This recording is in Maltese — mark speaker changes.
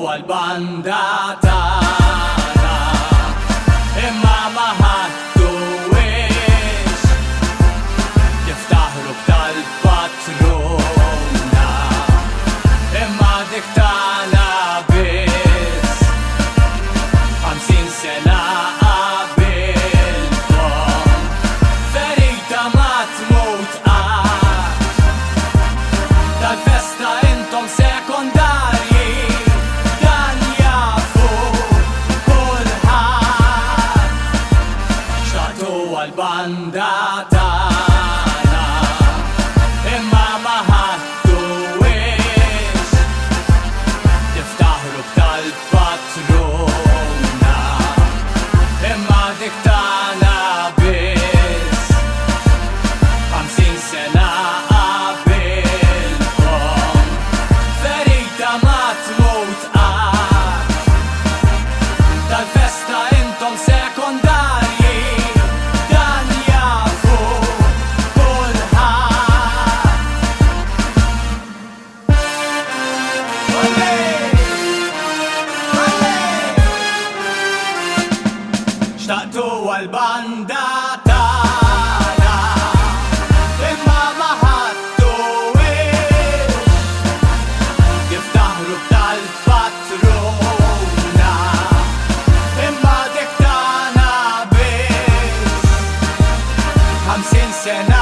Speaker 1: għal-banda tagħna, imma ma ħadtuwiex niftaħru tal-patruna, imma dik tagħna biss 50 sena qabilkom, ferita ma tmut qatt, tal-festa intom sekondarji, dan jafu kulħadd. Xtaqtu għal-banda tagħna, imma ma ħadtuwiex niftaħru tal-patruna, imma dik tagħna biss 50 sena qabilkom, ferita ma tmut qatt, tal-festa intom sekondarji, dan jafu kulħadd. Xtaqtu għal-banda tagħna, imma ma ħadtuwiex niftaħru tal-patruna, imma dik tagħna biss 50 sena